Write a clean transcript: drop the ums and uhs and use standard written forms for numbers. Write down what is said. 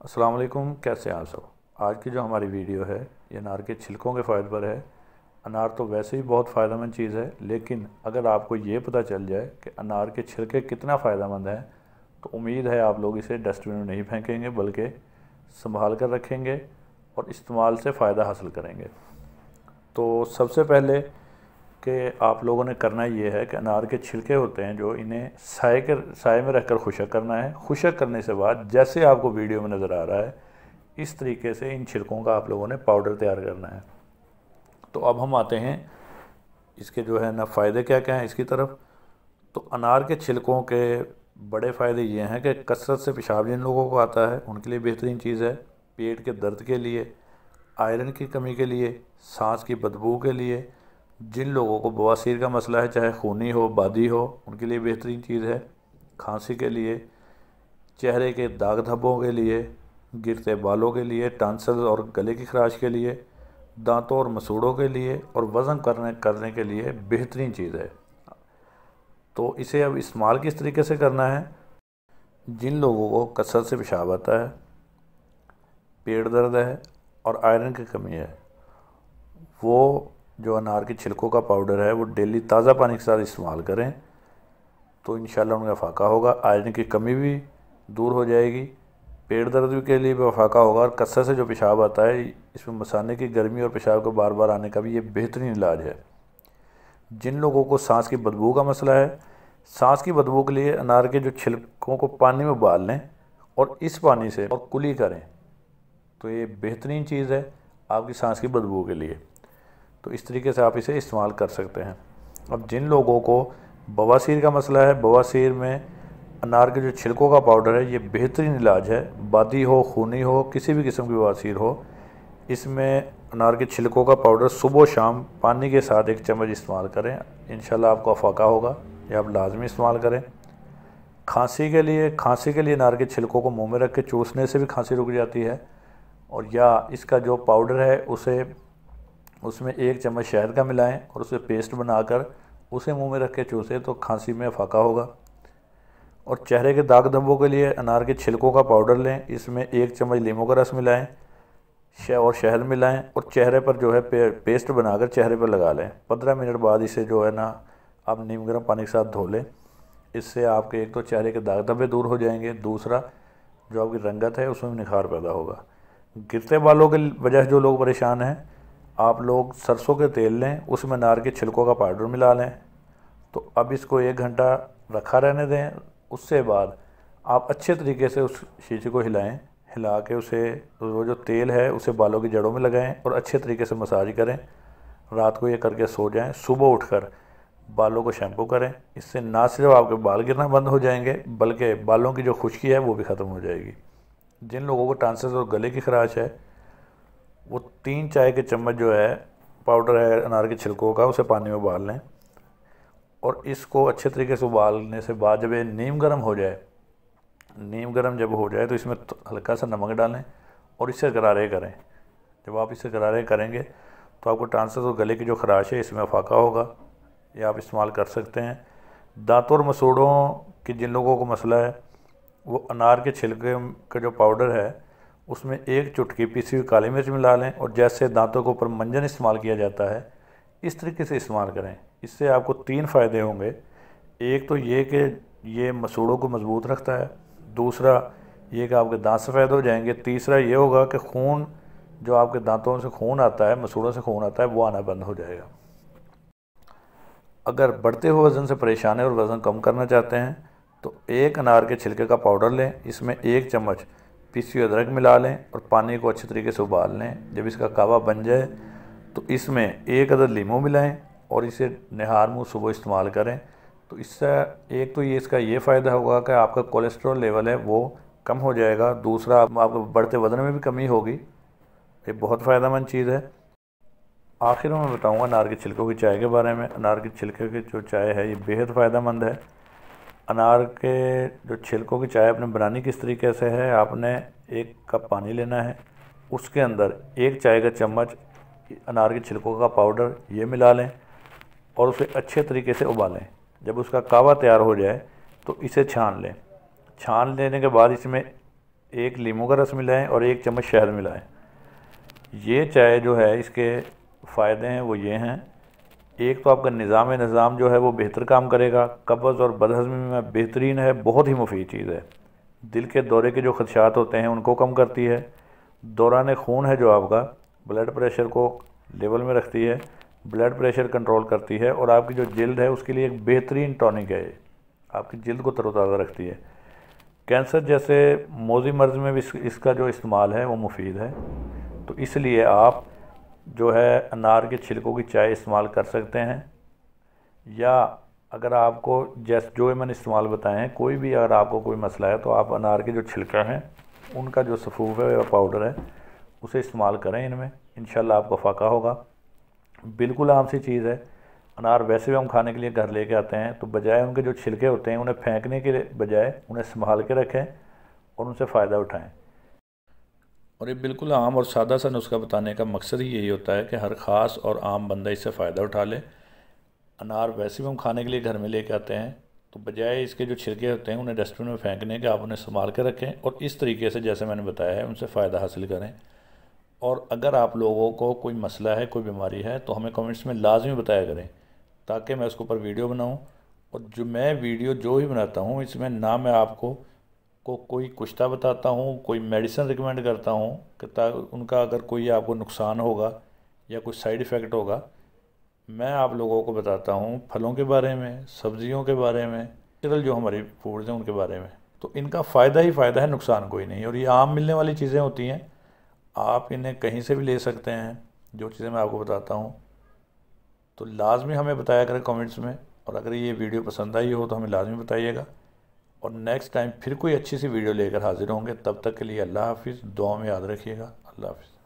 अस्सलाम वालेकुम, कैसे हैं आप सब। आज की जो हमारी वीडियो है ये अनार के छिलकों के फ़ायदे पर है। अनार तो वैसे ही बहुत फ़ायदेमंद चीज़ है, लेकिन अगर आपको ये पता चल जाए कि अनार के छिलके कितना फ़ायदेमंद हैं तो उम्मीद है आप लोग इसे डस्टबिन में नहीं फेंकेंगे, बल्कि संभाल कर रखेंगे और इस्तेमाल से फ़ायदा हासिल करेंगे। तो सबसे पहले कि आप लोगों ने करना ये है कि अनार के छिलके होते हैं जो, इन्हें साए में रखकर खुशक करना है। खुशक करने से बाद जैसे आपको वीडियो में नज़र आ रहा है इस तरीके से इन छिलकों का आप लोगों ने पाउडर तैयार करना है। तो अब हम आते हैं इसके जो है ना फ़ायदे क्या क्या हैं इसकी तरफ। तो अनार के छिलकों के बड़े फ़ायदे ये हैं कि कसरत से पेशाब जिन लोगों को आता है उनके लिए बेहतरीन चीज़ है। पेट के दर्द के लिए, आयरन की कमी के लिए, सांस की बदबू के लिए, जिन लोगों को बवासीर का मसला है, चाहे खूनी हो बादी हो, उनके लिए बेहतरीन चीज़ है। खांसी के लिए, चेहरे के दाग धब्बों के लिए, गिरते बालों के लिए, टांसल और गले की खराश के लिए, दांतों और मसूड़ों के लिए और वज़न करने के लिए बेहतरीन चीज़ है। तो इसे अब इस्तेमाल किस तरीके से करना है। जिन लोगों को कसरत से पेशाब आता है, पेट दर्द है और आयरन की कमी है, वो जो अनार के छिलकों का पाउडर है वो डेली ताज़ा पानी के साथ इस्तेमाल करें तो इंशाल्लाह उनका फ़ाका होगा। आयरन की कमी भी दूर हो जाएगी, पेट दर्द के लिए भी फ़ाका होगा, और कसरत से जो पेशाब आता है इसमें मसाने की गर्मी और पेशाब को बार बार आने का भी ये बेहतरीन इलाज है। जिन लोगों को सांस की बदबू का मसला है, सांस की बदबू के लिए अनार के जो छिलकों को पानी में उबाल लें और इस पानी से और कुली करें तो ये बेहतरीन चीज़ है आपकी सांस की बदबू के लिए। तो इस तरीके से आप इसे इस्तेमाल कर सकते हैं। अब जिन लोगों को बवासीर का मसला है, बवासीर में अनार के जो छिलकों का पाउडर है ये बेहतरीन इलाज है। बादी हो, खूनी हो, किसी भी किस्म की बवासीर हो, इसमें अनार के छिलकों का पाउडर सुबह शाम पानी के साथ 1 चम्मच इस्तेमाल करें, इंशाल्लाह आपको फ़ाका होगा। ये आप लाजमी इस्तेमाल करें। खांसी के लिए अनार के छिलकों को मुंह में रख के चूसने से भी खांसी रुक जाती है। और या इसका जो पाउडर है उसमें 1 चम्मच शहद का मिलाएं और उसे पेस्ट बनाकर उसे मुंह में रख के चूसें तो खांसी में फ़ाका होगा। और चेहरे के दाग धब्बों के लिए अनार के छिलकों का पाउडर लें, इसमें 1 चम्मच लीमू का रस मिलाएं और शहद मिलाएं और चेहरे पर जो है पेस्ट बनाकर चेहरे पर लगा लें। 15 मिनट बाद इसे जो है ना आप नीम गर्म पानी के साथ धो लें। इससे आपके एक तो चेहरे के दाग धब्बे दूर हो जाएंगे, दूसरा जो आपकी रंगत है उसमें निखार पैदा होगा। गिरते बालों के वजह जो लोग परेशान हैं, आप लोग सरसों के तेल लें, उसमें अनार के छिलकों का पाउडर मिला लें। तो अब इसको 1 घंटा रखा रहने दें। उससे बाद आप अच्छे तरीके से उस शीशे को हिला के उसे, वो जो तेल है उसे बालों की जड़ों में लगाएं और अच्छे तरीके से मसाज करें। रात को ये करके सो जाएं, सुबह उठकर बालों को शैम्पू करें। इससे ना सिर्फ आपके बाल गिरना बंद हो जाएंगे बल्कि बालों की जो खुश्की है वो भी ख़त्म हो जाएगी। जिन लोगों को टांसिल और गले की खराश है वो 3 चाय के चम्मच जो है पाउडर है अनार के छिलकों का, उसे पानी में उबाल लें और इसको अच्छे तरीके से उबालने से बाद जब ये नीम गर्म हो जाए, नीम गर्म जब हो जाए तो इसमें हल्का सा नमक डालें और इसे गरारे करें। जब आप इसे गरारे करेंगे तो आपको टांसिल और गले की जो खराश है इसमें फ़ाका होगा। ये आप इस्तेमाल कर सकते हैं। दांतों और मसूड़ों की जिन लोगों को मसला है वो अनार के छिलके का जो पाउडर है उसमें 1 चुटकी पिसी हुई काली मिर्च मिला लें और जैसे दांतों के ऊपर मंजन इस्तेमाल किया जाता है इस तरीके से इस्तेमाल करें। इससे आपको 3 फ़ायदे होंगे। एक तो ये कि ये मसूड़ों को मजबूत रखता है, दूसरा ये कि आपके दांत सफ़ेद हो जाएंगे, तीसरा ये होगा कि खून जो आपके दांतों से खून आता है, मसूड़ों से खून आता है, वो आना बंद हो जाएगा। अगर बढ़ते हुए वज़न से परेशान है और वज़न कम करना चाहते हैं तो 1 अनार के छिलके का पाउडर लें, इसमें 1 चम्मच पीसी हुई अदरक मिला लें और पानी को अच्छे तरीके से उबाल लें। जब इसका कावा बन जाए तो इसमें 1 अदद लीमू मिलाएं और इसे निहार मुँह सुबह इस्तेमाल करें। तो इससे एक तो इसका ये फ़ायदा होगा कि आपका कोलेस्ट्रॉल लेवल है वो कम हो जाएगा, दूसरा आपको बढ़ते वज़न में भी कमी होगी। ये बहुत फ़ायदेमंद चीज़ है। आखिर में मैं बताऊंगा अनार के छिलकों की चाय के बारे में। अनार के छिलके की जो चाय है ये बेहद फ़ायदेमंद है। अनार के जो छिलकों की चाय आपने बनानी किस तरीके से है, आपने 1 कप पानी लेना है, उसके अंदर 1 चाय का चम्मच अनार के छिलकों का पाउडर ये मिला लें और उसे अच्छे तरीके से उबालें। जब उसका कावा तैयार हो जाए तो इसे छान लें। छान लेने के बाद इसमें 1 लीमू का रस मिलाएं और 1 चम्मच शहद मिलाएं। ये चाय जो है इसके फ़ायदे हैं वो ये हैं, एक तो आपका निज़ाम जो है वो बेहतर काम करेगा, कब्ज़ और बदहज़मी में बेहतरीन है, बहुत ही मुफीद चीज़ है। दिल के दौरे के जो खदशात होते हैं उनको कम करती है। दौरान खून है जो आपका ब्लड प्रेशर को लेवल में रखती है, ब्लड प्रेशर कंट्रोल करती है और आपकी जो जिल्द है उसके लिए एक बेहतरीन टॉनिक है, आपकी जिल्द को तरोताज़ा रखती है। कैंसर जैसे मोज़ी मर्ज़ में भी इसका जो इस्तेमाल है वो मुफीद है। तो इसलिए आप जो है अनार के छिलकों की चाय इस्तेमाल कर सकते हैं, या अगर आपको जैसे जो मैंने इस्तेमाल बताए हैं, कोई भी अगर आपको कोई मसला है तो आप अनार के जो छिलका हैं उनका जो सफ़ूफ है या पाउडर है उसे इस्तेमाल करें इनमें, इंशाल्लाह आपको फ़ाका होगा। बिल्कुल आम सी चीज़ है। अनार वैसे भी हम खाने के लिए घर लेके आते हैं, तो बजाय उनके जो छिलके होते हैं उन्हें फेंकने के बजाय उन्हें संभाल के रखें और उनसे फ़ायदा उठाएँ। और ये बिल्कुल आम और सादा सा नुस्खा बताने का मकसद ही यही होता है कि हर ख़ास और आम बंदा इससे फ़ायदा उठा ले। अनार वैसे भी हम खाने के लिए घर में लेके आते हैं, तो बजाय इसके जो छिलके होते हैं उन्हें डस्टबिन में फेंकने के आप उन्हें संभाल के रखें और इस तरीके से जैसे मैंने बताया है उनसे फ़ायदा हासिल करें। और अगर आप लोगों को कोई मसला है, कोई बीमारी है, तो हमें कमेंट्स में लाजमी बताया करें ताकि मैं उसके ऊपर वीडियो बनाऊँ। और जो मैं वीडियो जो भी बनाता हूँ इसमें ना मैं आपको कोई कुश्ता बताता हूँ, कोई मेडिसिन रिकमेंड करता हूँ कि उनका अगर कोई आपको नुकसान होगा या कोई साइड इफ़ेक्ट होगा। मैं आप लोगों को बताता हूँ फलों के बारे में, सब्जियों के बारे में, नेचुरल जो हमारी फूड्स हैं उनके बारे में। तो इनका फ़ायदा ही फ़ायदा है, नुकसान कोई नहीं। और ये आम मिलने वाली चीज़ें होती हैं, आप इन्हें कहीं से भी ले सकते हैं, जो चीज़ें मैं आपको बताता हूँ। तो लाजमी हमें बताया करें कमेंट्स में, और अगर ये वीडियो पसंद आई हो तो हमें लाजमी बताइएगा। और नेक्स्ट टाइम फिर कोई अच्छी सी वीडियो लेकर हाजिर होंगे। तब तक के लिए अल्लाह हाफिज़। दुआ में याद रखिएगा। अल्लाह हाफिज़।